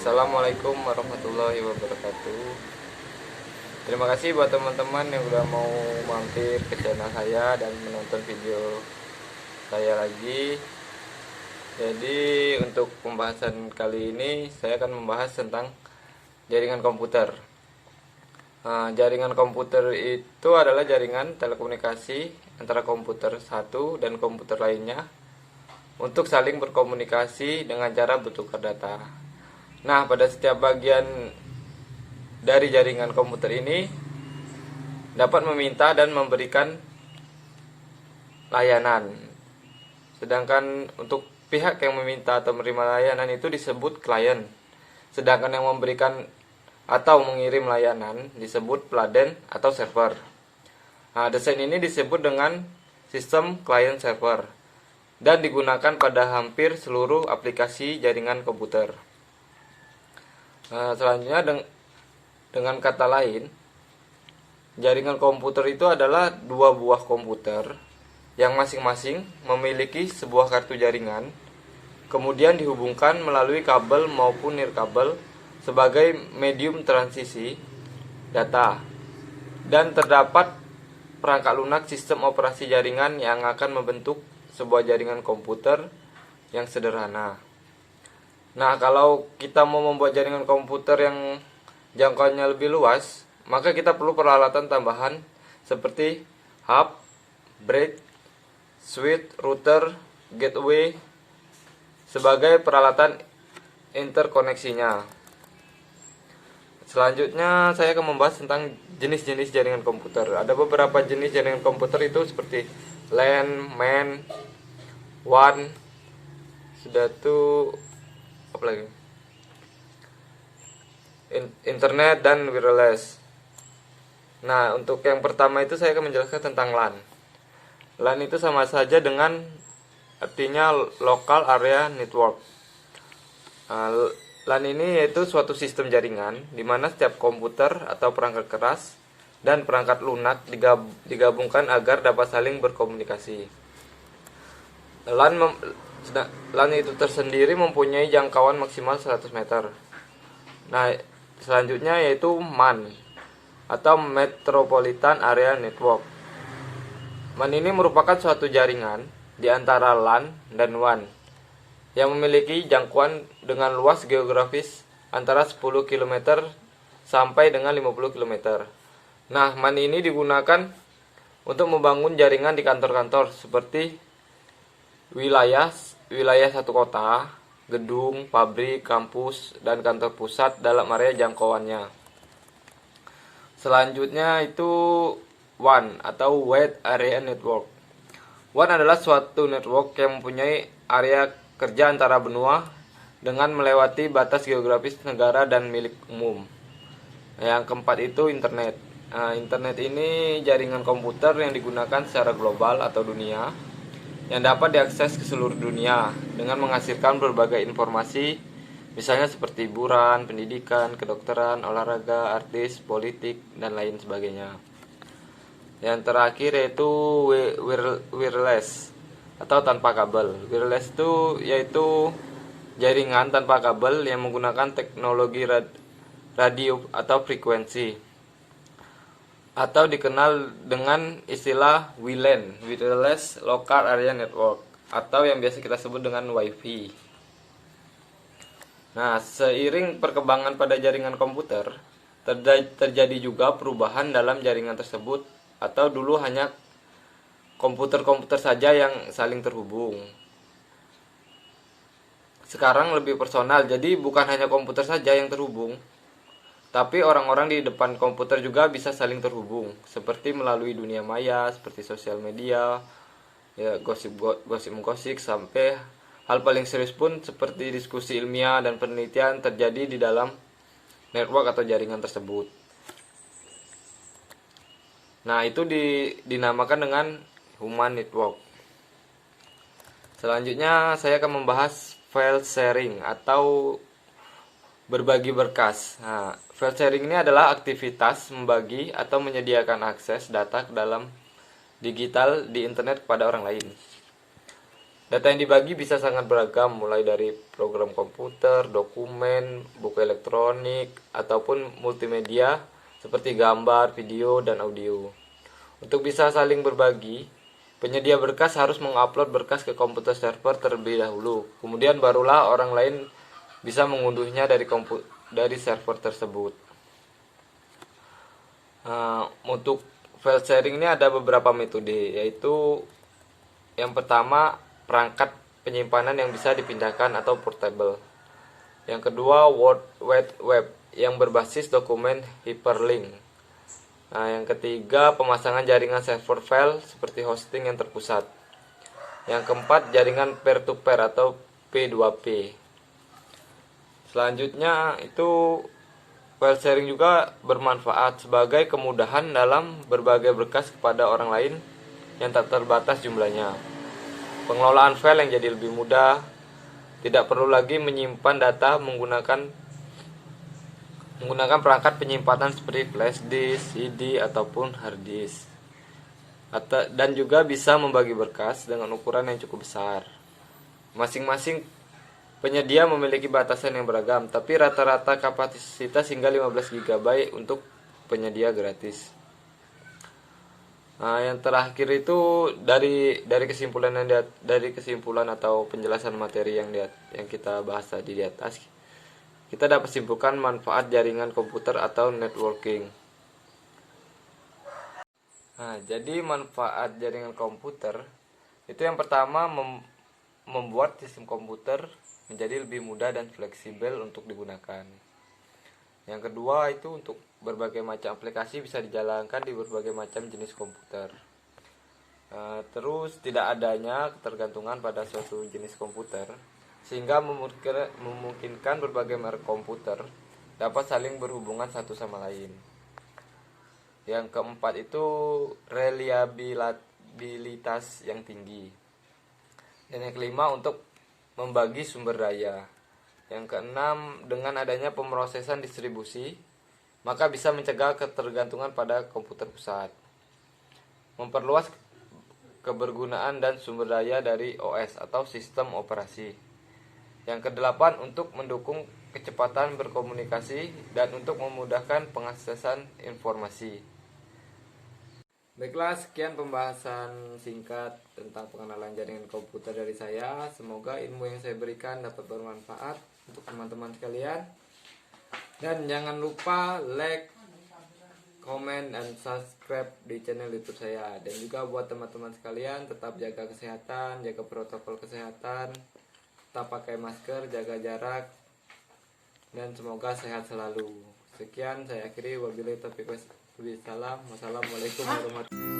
Assalamualaikum warahmatullahi wabarakatuh. Terima kasih buat teman-teman yang udah mau mampir ke channel saya dan menonton video saya lagi. Jadi untuk pembahasan kali ini saya akan membahas tentang jaringan komputer. Jaringan komputer itu adalah jaringan telekomunikasi antara komputer satu dan komputer lainnya untuk saling berkomunikasi dengan cara bertukar data. Nah, pada setiap bagian dari jaringan komputer ini dapat meminta dan memberikan layanan. Sedangkan untuk pihak yang meminta atau menerima layanan itu disebut klien. Sedangkan yang memberikan atau mengirim layanan disebut peladen atau server. Nah, desain ini disebut dengan sistem client server dan digunakan pada hampir seluruh aplikasi jaringan komputer. Selanjutnya dengan kata lain, jaringan komputer itu adalah dua buah komputer yang masing-masing memiliki sebuah kartu jaringan, kemudian dihubungkan melalui kabel maupun nirkabel sebagai medium transisi data, dan terdapat perangkat lunak sistem operasi jaringan yang akan membentuk sebuah jaringan komputer yang sederhana. Nah, kalau kita mau membuat jaringan komputer yang jangkauannya lebih luas, maka kita perlu peralatan tambahan seperti hub, break, switch, router, gateway sebagai peralatan interkoneksinya. Selanjutnya saya akan membahas tentang jenis-jenis jaringan komputer. Ada beberapa jenis jaringan komputer itu seperti LAN, MAN, WAN, sudah itu apa lagi? Internet dan wireless. Nah, untuk yang pertama itu saya akan menjelaskan tentang LAN. LAN itu sama saja dengan artinya Local Area Network. LAN ini yaitu suatu sistem jaringan di mana setiap komputer atau perangkat keras dan perangkat lunak digabungkan agar dapat saling berkomunikasi. LAN itu tersendiri mempunyai jangkauan maksimal 100 meter. Nah, selanjutnya yaitu MAN atau Metropolitan Area Network. MAN ini merupakan suatu jaringan di antara LAN dan WAN yang memiliki jangkauan dengan luas geografis antara 10 km sampai dengan 50 km. Nah, MAN ini digunakan untuk membangun jaringan di kantor-kantor seperti wilayah satu kota, gedung, pabrik, kampus, dan kantor pusat dalam area jangkauannya. Selanjutnya itu WAN atau Wide Area Network. WAN adalah suatu network yang mempunyai area kerja antara benua dengan melewati batas geografis negara dan milik umum. Yang keempat itu internet. Internet ini jaringan komputer yang digunakan secara global atau dunia yang dapat diakses ke seluruh dunia dengan menghasilkan berbagai informasi, misalnya seperti hiburan, pendidikan, kedokteran, olahraga, artis, politik, dan lain sebagainya. Yang terakhir yaitu wireless atau tanpa kabel. Wireless itu yaitu jaringan tanpa kabel yang menggunakan teknologi radio atau frekuensi, atau dikenal dengan istilah WLAN, Wireless Local Area Network, atau yang biasa kita sebut dengan WiFi. Nah, seiring perkembangan pada jaringan komputer, terjadi juga perubahan dalam jaringan tersebut, atau dulu hanya komputer-komputer saja yang saling terhubung. Sekarang lebih personal, jadi bukan hanya komputer saja yang terhubung, tapi orang-orang di depan komputer juga bisa saling terhubung, seperti melalui dunia maya, seperti sosial media, ya gosip sampai hal paling serius pun seperti diskusi ilmiah dan penelitian terjadi di dalam network atau jaringan tersebut. Nah, itu dinamakan dengan human network. Selanjutnya saya akan membahas file sharing atau berbagi berkas. Nah, file sharing ini adalah aktivitas membagi atau menyediakan akses data ke dalam digital di internet kepada orang lain. Data yang dibagi bisa sangat beragam, mulai dari program komputer, dokumen, buku elektronik, ataupun multimedia seperti gambar, video, dan audio. Untuk bisa saling berbagi, penyedia berkas harus mengupload berkas ke komputer server terlebih dahulu. Kemudian barulah orang lain bisa mengunduhnya dari server tersebut. Untuk file sharing ini ada beberapa metode, yaitu yang pertama, perangkat penyimpanan yang bisa dipindahkan atau portable. Yang kedua, World Wide Web yang berbasis dokumen hyperlink. Yang ketiga, pemasangan jaringan server file seperti hosting yang terpusat. Yang keempat, jaringan peer-to-peer atau P2P. Selanjutnya itu file sharing juga bermanfaat sebagai kemudahan dalam berbagai berkas kepada orang lain yang tak terbatas jumlahnya. Pengelolaan file yang jadi lebih mudah, tidak perlu lagi menyimpan data menggunakan perangkat penyimpanan seperti flash disk, CD, ataupun hard disk. Dan juga bisa membagi berkas dengan ukuran yang cukup besar. Masing-masing penyedia memiliki batasan yang beragam, tapi rata-rata kapasitas hingga 15 GB untuk penyedia gratis. Yang terakhir itu dari kesimpulan atau penjelasan materi yang kita bahas tadi di atas, kita dapat simpulkan manfaat jaringan komputer atau networking. Jadi manfaat jaringan komputer itu yang pertama membuat sistem komputer menjadi lebih mudah dan fleksibel untuk digunakan. Yang kedua itu untuk berbagai macam aplikasi bisa dijalankan di berbagai macam jenis komputer. Terus tidak adanya ketergantungan pada suatu jenis komputer, sehingga memungkinkan berbagai merek komputer dapat saling berhubungan satu sama lain. Yang keempat itu reliabilitas yang tinggi. Dan yang kelima untuk membagi sumber daya. Yang keenam, dengan adanya pemrosesan distribusi, maka bisa mencegah ketergantungan pada komputer pusat, memperluas kebergunaan dan sumber daya dari OS atau sistem operasi. Yang kedelapan, untuk mendukung kecepatan berkomunikasi dan untuk memudahkan pengaksesan informasi. Baiklah, sekian pembahasan singkat tentang pengenalan jaringan komputer dari saya. Semoga ilmu yang saya berikan dapat bermanfaat untuk teman-teman sekalian. Dan jangan lupa like, comment, dan subscribe di channel YouTube saya. Dan juga buat teman-teman sekalian, tetap jaga kesehatan, jaga protokol kesehatan, tetap pakai masker, jaga jarak, dan semoga sehat selalu. Sekian saya akhiri, wabillahi taufiq wal hidayah. Wassalamualaikum warahmatullahi wabarakatuh.